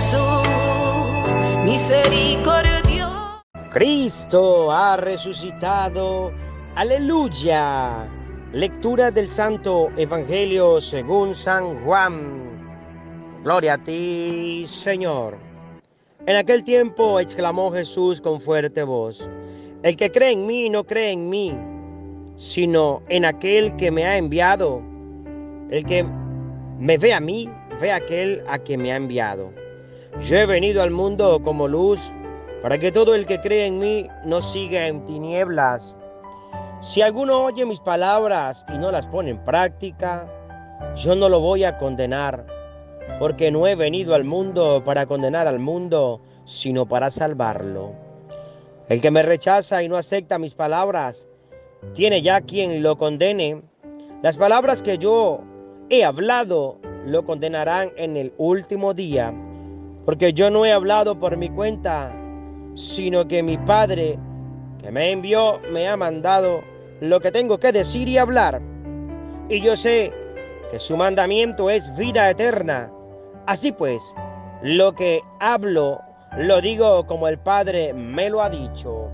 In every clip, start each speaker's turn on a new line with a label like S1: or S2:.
S1: Jesús, misericordia.
S2: Cristo ha resucitado. Aleluya. Lectura del Santo Evangelio según San Juan. Gloria a ti, Señor. En aquel tiempo exclamó Jesús con fuerte voz: el que cree en mí no cree en mí, sino en aquel que me ha enviado. El que me ve a mí, ve a aquel a quien me ha enviado. Yo he venido al mundo como luz, para que todo el que cree en mí no siga en tinieblas. Si alguno oye mis palabras y no las pone en práctica, yo no lo voy a condenar, porque no he venido al mundo para condenar al mundo, sino para salvarlo. El que me rechaza y no acepta mis palabras, tiene ya quien lo condene. Las palabras que yo he hablado lo condenarán en el último día, porque yo no he hablado por mi cuenta, sino que mi Padre, que me envió, me ha mandado lo que tengo que decir y hablar. Y yo sé que su mandamiento es vida eterna. Así pues, lo que hablo, lo digo como el Padre me lo ha dicho.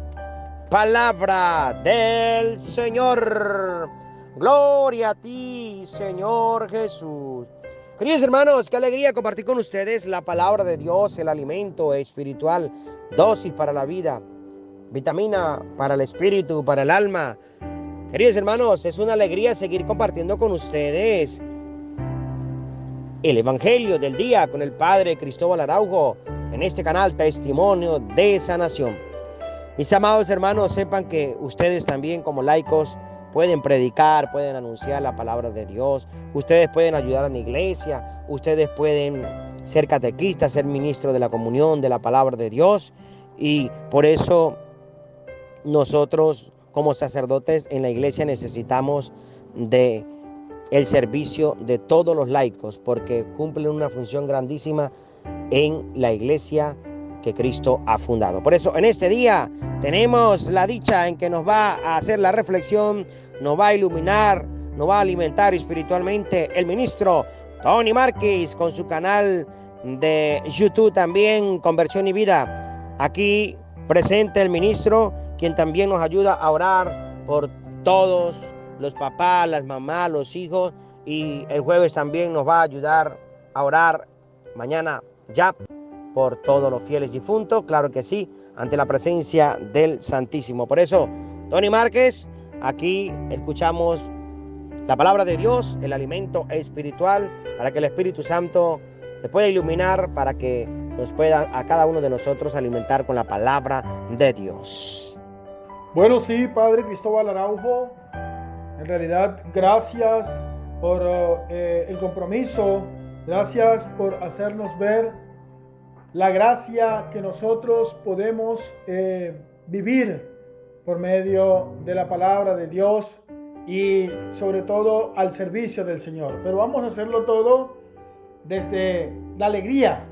S2: Palabra del Señor. Gloria a ti, Señor Jesús. Queridos hermanos, qué alegría compartir con ustedes la palabra de Dios, el alimento espiritual, dosis para la vida, vitamina para el espíritu, para el alma. Queridos hermanos, es una alegría seguir compartiendo con ustedes el Evangelio del día con el Padre Cristóbal Araujo en este canal Testimonio de Sanación. Mis amados hermanos, sepan que ustedes también como laicos pueden predicar, pueden anunciar la palabra de Dios, ustedes pueden ayudar a la iglesia, ustedes pueden ser catequistas, ser ministros de la comunión, de la palabra de Dios, y por eso nosotros como sacerdotes en la iglesia necesitamos de el servicio de todos los laicos, porque cumplen una función grandísima en la iglesia que Cristo ha fundado. Por eso en este día tenemos la dicha en que nos va a hacer la reflexión, nos va a iluminar, nos va a alimentar espiritualmente el ministro Tony Márquez con su canal de YouTube también, Conversión y Vida. Aquí presente el ministro, quien también nos ayuda a orar por todos los papás, las mamás, los hijos, y el jueves también nos va a ayudar a orar mañana ya por todos los fieles difuntos, claro que sí, ante la presencia del Santísimo. Por eso, Tony Márquez, aquí escuchamos la palabra de Dios, el alimento espiritual, para que el Espíritu Santo te pueda iluminar, para que nos pueda a cada uno de nosotros alimentar con la palabra de Dios.
S3: Bueno, sí, Padre Cristóbal Araujo, en realidad gracias por el compromiso, gracias por hacernos ver la gracia que nosotros podemos vivir por medio de la palabra de Dios y sobre todo al servicio del Señor. Pero vamos a hacerlo todo desde la alegría,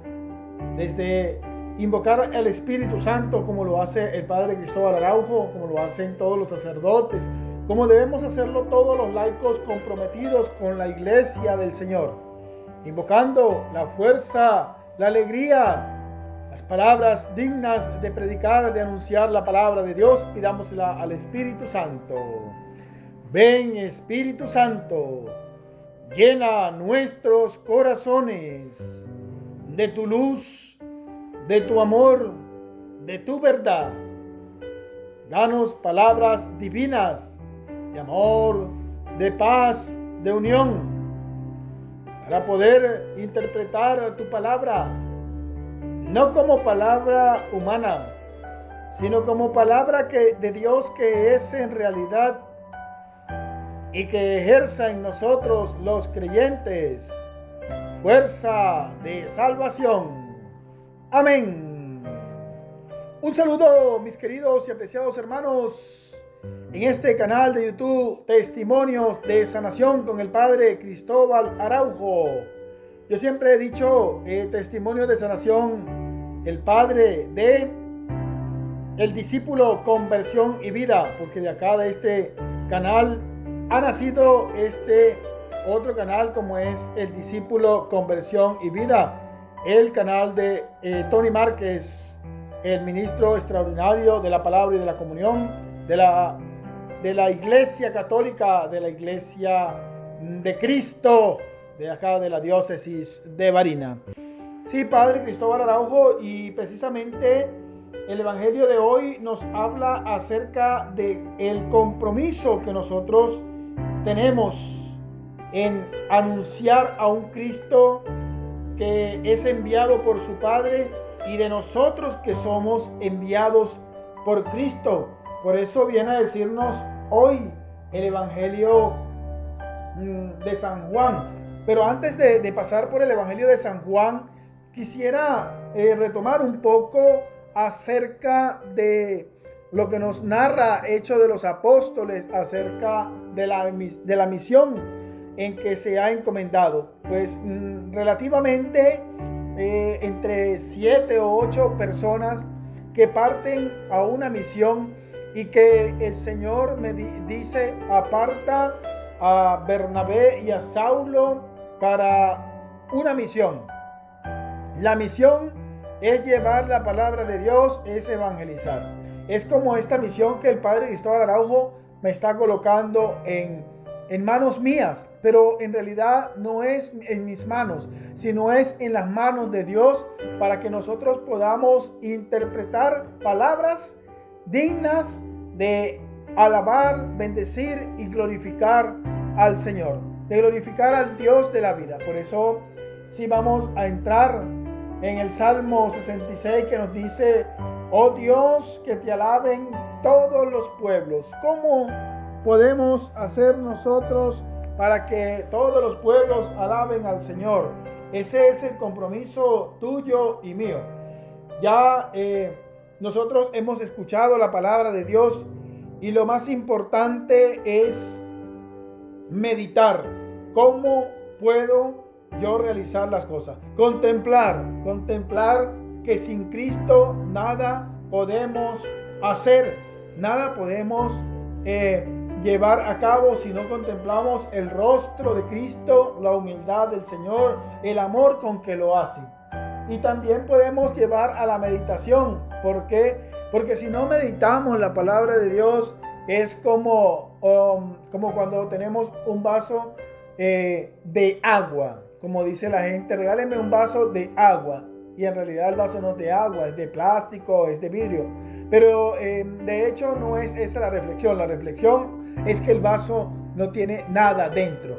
S3: desde invocar el Espíritu Santo, como lo hace el Padre Cristóbal Araujo, como lo hacen todos los sacerdotes, como debemos hacerlo todos los laicos comprometidos con la iglesia del Señor, invocando la fuerza, la alegría, las palabras dignas de predicar, de anunciar la palabra de Dios. Pidámosela al Espíritu Santo. Ven, Espíritu Santo, llena nuestros corazones de tu luz, de tu amor, de tu verdad. Danos palabras divinas de amor, de paz, de unión, para poder interpretar tu palabra, no como palabra humana, sino como palabra de Dios, que es en realidad, y que ejerza en nosotros los creyentes fuerza de salvación. Amén. Un saludo, mis queridos y apreciados hermanos, en este canal de YouTube Testimonios de Sanación con el Padre Cristóbal Araujo. Yo siempre he dicho testimonio de sanación, el padre de el discípulo Conversión y Vida, porque de acá de este canal ha nacido este otro canal como es el discípulo Conversión y Vida. el canal de Tony Márquez, el ministro extraordinario de la palabra y de la comunión de la Iglesia Católica, de la Iglesia de Cristo, de acá de la diócesis de Barinas. Sí, Padre Cristóbal Araujo, y precisamente el Evangelio de hoy nos habla acerca de el compromiso que nosotros tenemos en anunciar a un Cristo que es enviado por su Padre y de nosotros que somos enviados por Cristo. Por eso viene a decirnos hoy el Evangelio de San Juan. Pero antes de pasar por el Evangelio de San Juan, quisiera retomar un poco acerca de lo que nos narra Hechos de los Apóstoles acerca de la misión en que se ha encomendado. Pues relativamente entre 7 o 8 personas que parten a una misión y que el Señor me dice: aparta a Bernabé y a Saulo para una misión. La misión es llevar la palabra de Dios, es evangelizar. Es como esta misión que el Padre Cristóbal Araujo me está colocando en manos mías, pero en realidad no es en mis manos, sino es en las manos de Dios, para que nosotros podamos interpretar palabras dignas de alabar, bendecir y glorificar al Señor, de glorificar al Dios de la vida. Por eso, si vamos a entrar en el Salmo 66, que nos dice: oh Dios, que te alaben todos los pueblos. ¿Cómo podemos hacer nosotros para que todos los pueblos alaben al Señor? Ese es el compromiso tuyo y mío. Ya nosotros hemos escuchado la palabra de Dios, y lo más importante es meditar. ¿Cómo puedo yo realizar las cosas? Contemplar que sin Cristo nada podemos hacer, nada podemos llevar a cabo si no contemplamos el rostro de Cristo, la humildad del Señor, el amor con que lo hace. Y también podemos llevar a la meditación. ¿Por qué? Porque si no meditamos la palabra de Dios, es como cuando tenemos un vaso de agua. Como dice la gente: regáleme un vaso de agua. Y en realidad el vaso no es de agua, es de plástico, es de vidrio. Pero de hecho no es esa la reflexión. La reflexión es que el vaso no tiene nada dentro.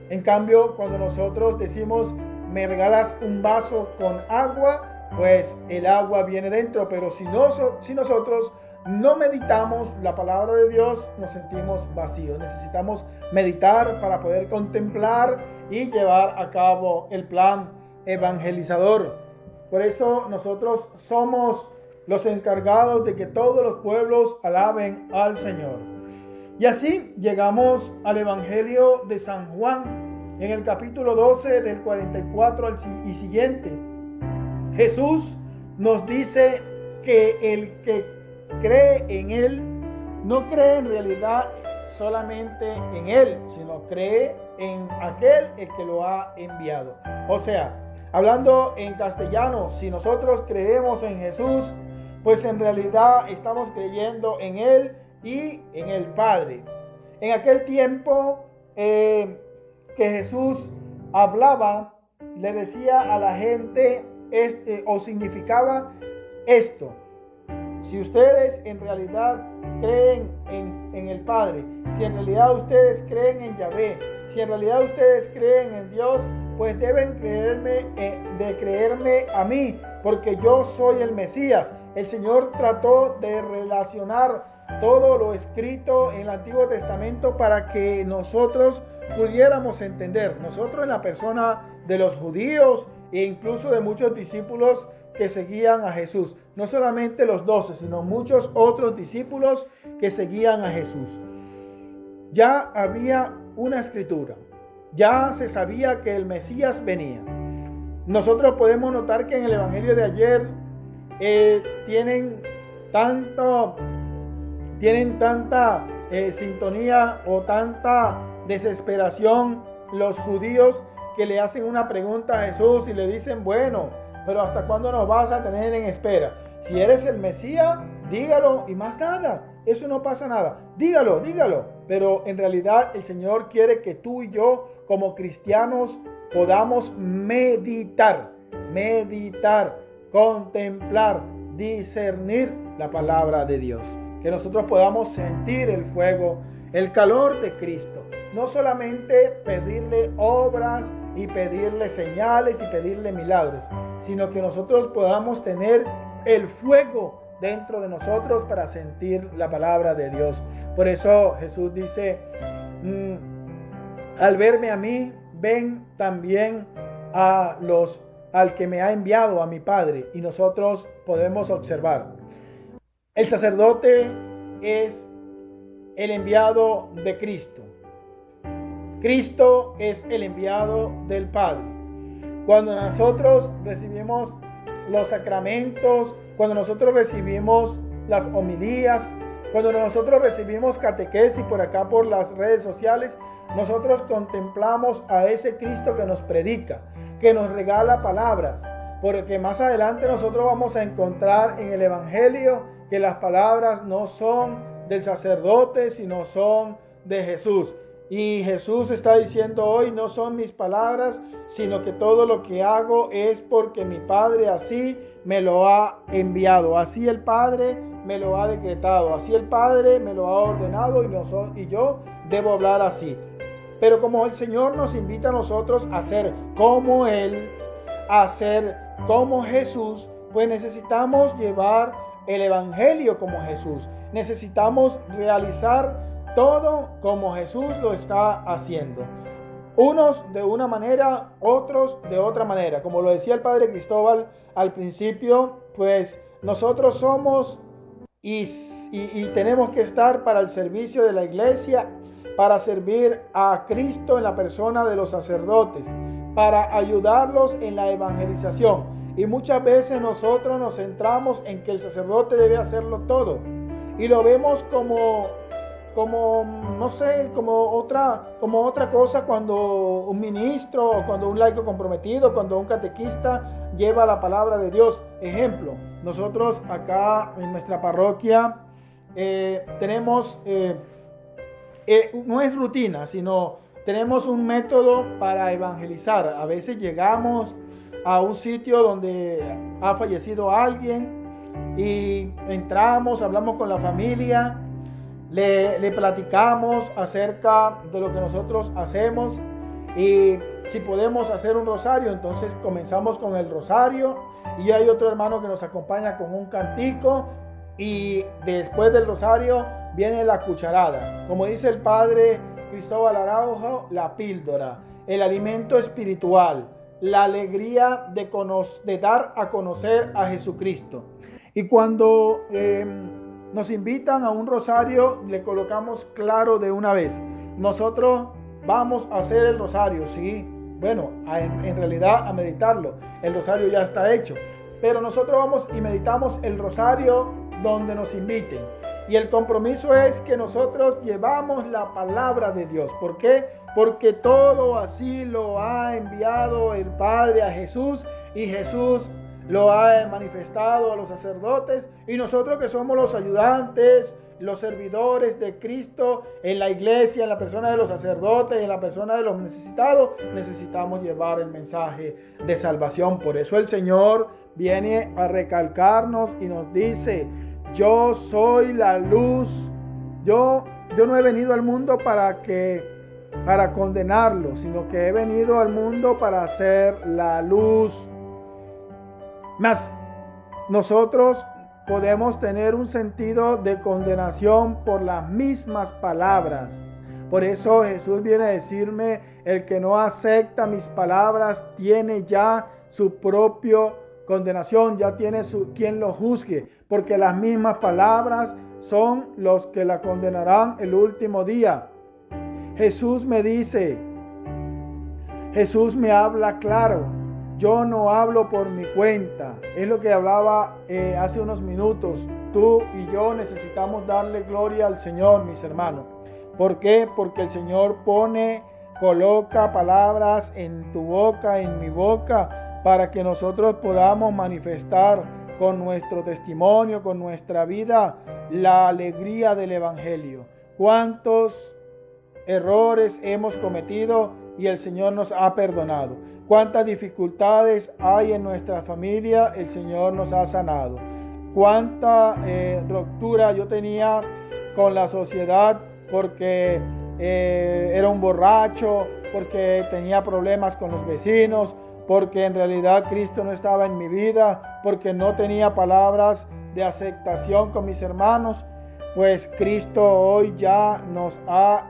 S3: En cambio, cuando nosotros decimos: me regalas un vaso con agua, pues el agua viene dentro. Pero si nosotros no meditamos la palabra de Dios, nos sentimos vacíos. Necesitamos meditar para poder contemplar y llevar a cabo el plan evangelizador. Por eso nosotros somos los encargados de que todos los pueblos alaben al Señor. Y así llegamos al Evangelio de San Juan, en el capítulo 12, del 44 y siguiente. Jesús nos dice que el que cree en Él no cree en realidad solamente en Él, sino cree en aquel el que lo ha enviado. O sea, hablando en castellano, si nosotros creemos en Jesús, pues en realidad estamos creyendo en Él y en el Padre. En aquel tiempo que Jesús hablaba, le decía a la gente o significaba esto: si ustedes en realidad creen en el Padre, si en realidad ustedes creen en Yahvé, si en realidad ustedes creen en Dios, pues deben creerme a mí, porque yo soy el Mesías. El Señor trató de relacionar todo lo escrito en el Antiguo Testamento para que nosotros pudiéramos entender. Nosotros, en la persona de los judíos e incluso de muchos discípulos que seguían a Jesús. No solamente los 12, sino muchos otros discípulos que seguían a Jesús. Ya había una escritura. Ya se sabía que el Mesías venía. Nosotros podemos notar que en el Evangelio de ayer tienen tanta sintonía o tanta desesperación los judíos, que le hacen una pregunta a Jesús y le dicen, bueno, pero ¿hasta cuándo nos vas a tener en espera? Si eres el Mesías, dígalo y más nada. Eso no pasa nada. Dígalo. Pero en realidad el Señor quiere que tú y yo, como cristianos, podamos meditar, contemplar, discernir la palabra de Dios. Que nosotros podamos sentir el fuego, el calor de Cristo. No solamente pedirle obras y pedirle señales y pedirle milagros, sino que nosotros podamos tener el fuego dentro de nosotros para sentir la palabra de Dios. Por eso Jesús dice, al verme a mí, ven también al que me ha enviado, a mi Padre. Y nosotros podemos observar. El sacerdote es el enviado de Cristo. Cristo es el enviado del Padre. Cuando nosotros recibimos los sacramentos, cuando nosotros recibimos las homilías, cuando nosotros recibimos catequesis por acá por las redes sociales, nosotros contemplamos a ese Cristo que nos predica, que nos regala palabras, porque más adelante nosotros vamos a encontrar en el Evangelio que las palabras no son del sacerdote, sino son de Jesús. Y Jesús está diciendo hoy, no son mis palabras, sino que todo lo que hago es porque mi Padre así me lo ha enviado. Así el Padre me lo ha decretado. Así el Padre me lo ha ordenado y yo debo hablar así. Pero como el Señor nos invita a nosotros a ser como Él, a ser como Jesús, pues necesitamos llevar el Evangelio como Jesús. Necesitamos realizar todo como Jesús lo está haciendo. Unos de una manera, otros de otra manera. Como lo decía el Padre Cristóbal al principio, pues nosotros somos y tenemos que estar para el servicio de la iglesia, para servir a Cristo en la persona de los sacerdotes, para ayudarlos en la evangelización. Y muchas veces nosotros nos centramos en que el sacerdote debe hacerlo todo. Y lo vemos como no sé, como otra cosa cuando un ministro o cuando un laico comprometido, cuando un catequista lleva la palabra de Dios. Ejemplo, nosotros acá en nuestra parroquia tenemos, no es rutina, sino tenemos un método para evangelizar. A veces llegamos a un sitio donde ha fallecido alguien y entramos, hablamos con la familia, le platicamos acerca de lo que nosotros hacemos y si podemos hacer un rosario, entonces comenzamos con el rosario y hay otro hermano que nos acompaña con un cantico y después del rosario viene la cucharada. Como dice el Padre Cristóbal Araujo, la píldora, el alimento espiritual, la alegría de dar a conocer a Jesucristo. Y cuando nos invitan a un rosario, le colocamos claro de una vez, nosotros vamos a hacer el rosario, sí, bueno, en realidad a meditarlo, el rosario ya está hecho, pero nosotros vamos y meditamos el rosario donde nos inviten, y el compromiso es que nosotros llevamos la palabra de Dios. ¿Por qué? Porque todo así lo ha enviado el Padre a Jesús, y Jesús lo ha manifestado a los sacerdotes, y nosotros que somos los ayudantes, los servidores de Cristo en la iglesia, en la persona de los sacerdotes, en la persona de los necesitados, necesitamos llevar el mensaje de salvación. Por eso el Señor viene a recalcarnos y nos dice, yo soy la luz, yo no he venido al mundo para condenarlo, sino que he venido al mundo para hacer la luz. Mas nosotros podemos tener un sentido de condenación por las mismas palabras. Por eso Jesús viene a decirme, el que no acepta mis palabras tiene ya su propia condenación, ya tiene quien lo juzgue, porque las mismas palabras son los que la condenarán el último día. Jesús me dice, Jesús me habla claro. Yo no hablo por mi cuenta. Es lo que hablaba hace unos minutos. Tú y yo necesitamos darle gloria al Señor, mis hermanos. ¿Por qué? Porque el Señor pone coloca palabras en tu boca, en mi boca, para que nosotros podamos manifestar con nuestro testimonio, con nuestra vida, la alegría del Evangelio. ¿Cuántos errores hemos cometido y el Señor nos ha perdonado? ¿Cuántas dificultades hay en nuestra familia? El Señor nos ha sanado. ¿Cuánta ruptura yo tenía con la sociedad porque era un borracho, porque tenía problemas con los vecinos, porque en realidad Cristo no estaba en mi vida, porque no tenía palabras de aceptación con mis hermanos? Pues Cristo hoy ya nos ha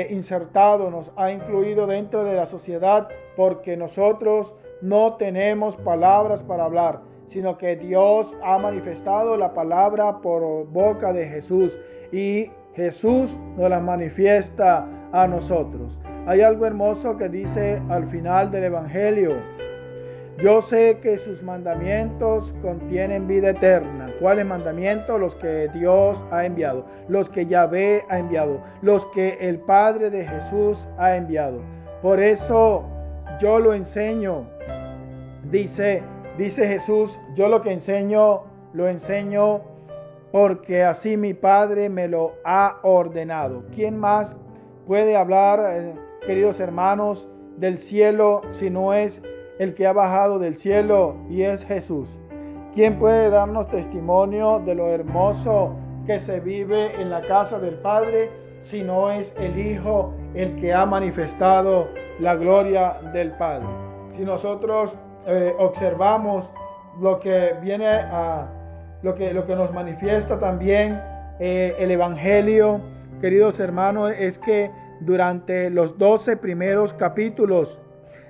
S3: insertado, nos ha incluido dentro de la sociedad, porque nosotros no tenemos palabras para hablar, sino que Dios ha manifestado la palabra por boca de Jesús, y Jesús nos la manifiesta a nosotros. Hay algo hermoso que dice al final del Evangelio: yo sé que sus mandamientos contienen vida eterna. ¿Cuáles mandamientos? Los que Dios ha enviado, los que Yahvé ha enviado, los que el Padre de Jesús ha enviado. Por eso yo lo enseño, dice Jesús, yo lo que enseño, lo enseño porque así mi Padre me lo ha ordenado. ¿Quién más puede hablar, queridos hermanos, del cielo si no es el que ha bajado del cielo, y es Jesús? ¿Quién puede darnos testimonio de lo hermoso que se vive en la casa del Padre si no es el Hijo el que ha manifestado la gloria del Padre? Si nosotros observamos lo que viene a lo que nos manifiesta también el Evangelio, queridos hermanos, es que durante los 12 primeros capítulos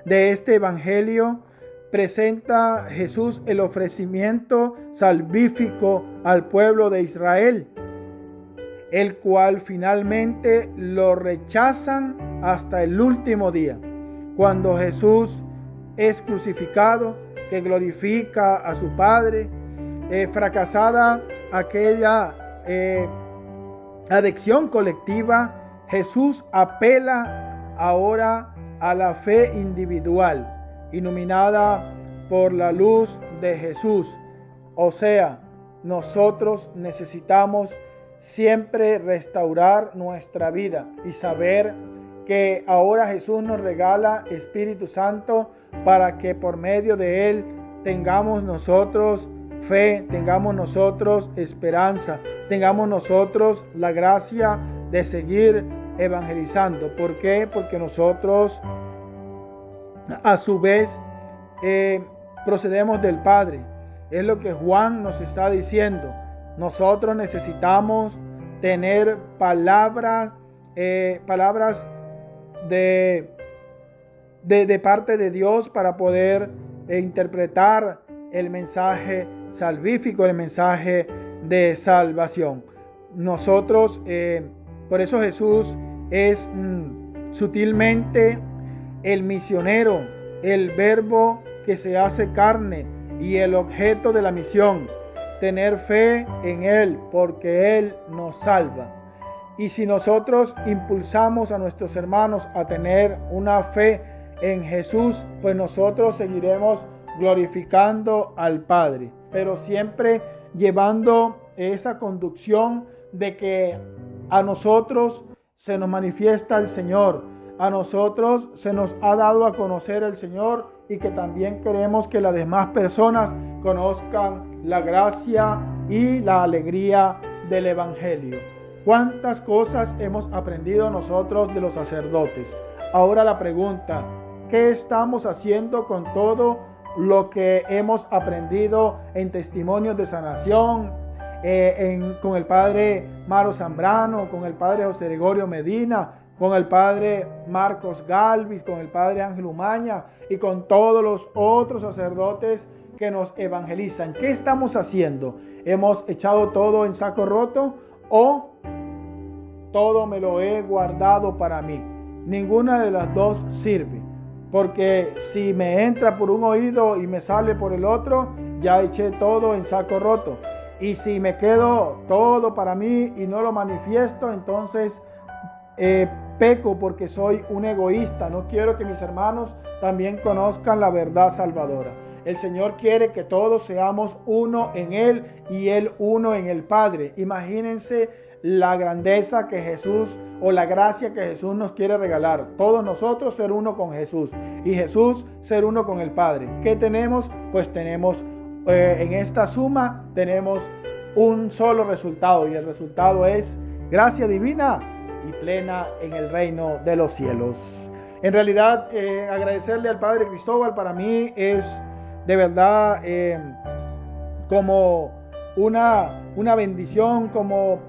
S3: de este Evangelio presenta Jesús el ofrecimiento salvífico al pueblo de Israel, el cual finalmente lo rechazan hasta el último día, cuando Jesús es crucificado, que glorifica a su Padre. Fracasada aquella adicción colectiva, Jesús apela ahora a la fe individual, iluminada por la luz de Jesús. O sea, nosotros necesitamos siempre restaurar nuestra vida y saber que ahora Jesús nos regala Espíritu Santo para que por medio de Él tengamos nosotros fe, tengamos nosotros esperanza, tengamos nosotros la gracia de seguir evangelizando. ¿Por qué? Porque nosotros a su vez procedemos del Padre. Es lo que Juan nos está diciendo. Nosotros necesitamos tener palabras de parte de Dios para poder interpretar el mensaje salvífico, el mensaje de salvación. Nosotros, por eso Jesús es sutilmente el misionero, el verbo que se hace carne y el objeto de la misión. Tener fe en Él, porque Él nos salva. Y si nosotros impulsamos a nuestros hermanos a tener una fe en Jesús, pues nosotros seguiremos glorificando al Padre, pero siempre llevando esa conducción de que a nosotros se nos manifiesta el Señor, a nosotros se nos ha dado a conocer el Señor, y que también queremos que las demás personas conozcan la gracia y la alegría del Evangelio. ¿Cuántas cosas hemos aprendido nosotros de los sacerdotes? Ahora la pregunta: ¿qué estamos haciendo con todo lo que hemos aprendido en testimonios de sanación, con el Padre Maro Zambrano, con el Padre José Gregorio Medina, con el Padre Marcos Galvis, con el Padre Ángel Umaña y con todos los otros sacerdotes que nos evangelizan? ¿Qué estamos haciendo? ¿Hemos echado todo en saco roto o todo me lo he guardado para mí? Ninguna de las dos sirve, porque si me entra por un oído y me sale por el otro, ya eché todo en saco roto. Y si me quedo todo para mí y no lo manifiesto, entonces peco porque soy un egoísta. No quiero que mis hermanos también conozcan la verdad salvadora. El Señor quiere que todos seamos uno en Él y Él uno en el Padre. Imagínense la grandeza que Jesús o la gracia que Jesús nos quiere regalar. Todos nosotros ser uno con Jesús y Jesús ser uno con el Padre. ¿Qué tenemos? Pues tenemos en esta suma tenemos un solo resultado, y el resultado es gracia divina y plena en el reino de los cielos. En realidad, agradecerle al Padre Cristóbal para mí es de verdad como una bendición, como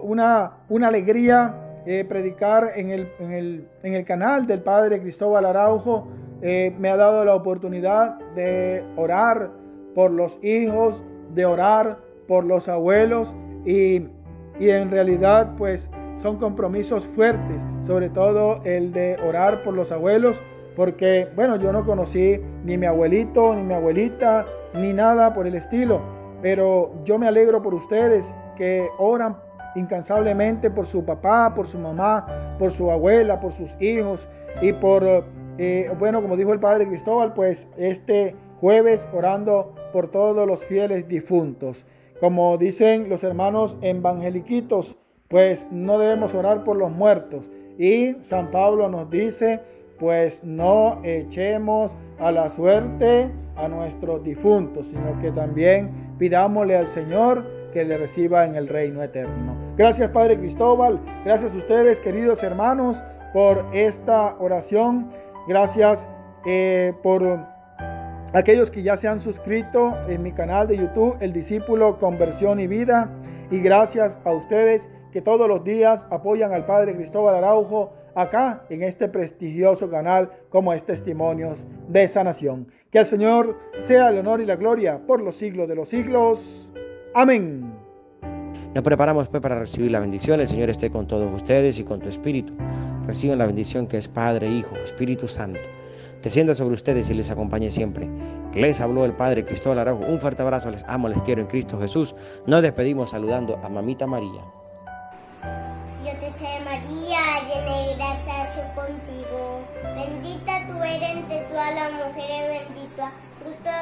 S3: una alegría predicar en el canal del Padre Cristóbal Araujo. Me ha dado la oportunidad de orar por los hijos, de orar por los abuelos y en realidad pues son compromisos fuertes, sobre todo el de orar por los abuelos, porque bueno, yo no conocí ni mi abuelito, ni mi abuelita, ni nada por el estilo, pero yo me alegro por ustedes que oran incansablemente por su papá, por su mamá, por su abuela, por sus hijos y por, bueno, como dijo el Padre Cristóbal, pues este jueves orando por todos los fieles difuntos. Como dicen los hermanos evangeliquitos, pues no debemos orar por los muertos. Y San Pablo nos dice, pues no echemos a la suerte a nuestros difuntos, sino que también pidámosle al Señor que le reciba en el reino eterno. Gracias, Padre Cristóbal. Gracias a ustedes, queridos hermanos, por esta oración. Gracias por aquellos que ya se han suscrito en mi canal de YouTube, El Discípulo Conversión y Vida. Y gracias a ustedes que todos los días apoyan al Padre Cristóbal Araujo acá en este prestigioso canal como es Testimonios de Sanación. Que al Señor sea el honor y la gloria por los siglos de los siglos. Amén.
S2: Nos preparamos pues para recibir la bendición. El Señor esté con todos ustedes y con tu espíritu. Reciban la bendición que es Padre, Hijo, Espíritu Santo. Descienda sobre ustedes y les acompañe siempre. Les habló el Padre Cristóbal Araujo. Un fuerte abrazo, les amo, les quiero en Cristo Jesús. Nos despedimos saludando a Mamita María.
S4: Dios te salve María, llena de gracia, Dios contigo. Bendita tú eres entre todas las mujeres, bendito fruto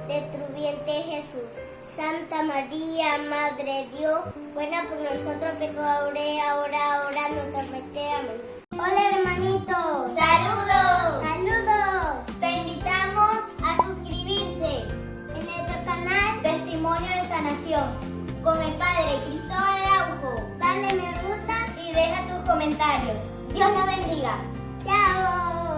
S4: de tu vientre Jesús. Santa María, Madre de Dios, buena por nosotros pecadores, ahora nuestra muerte. Amén. Hola hermanitos, saludos, saludos. Te invitamos a suscribirse en nuestro canal Testimonio de Sanación con el Padre Cristóbal Araujo. Dale me gusta y deja tus comentarios. Dios los bendiga. Chao.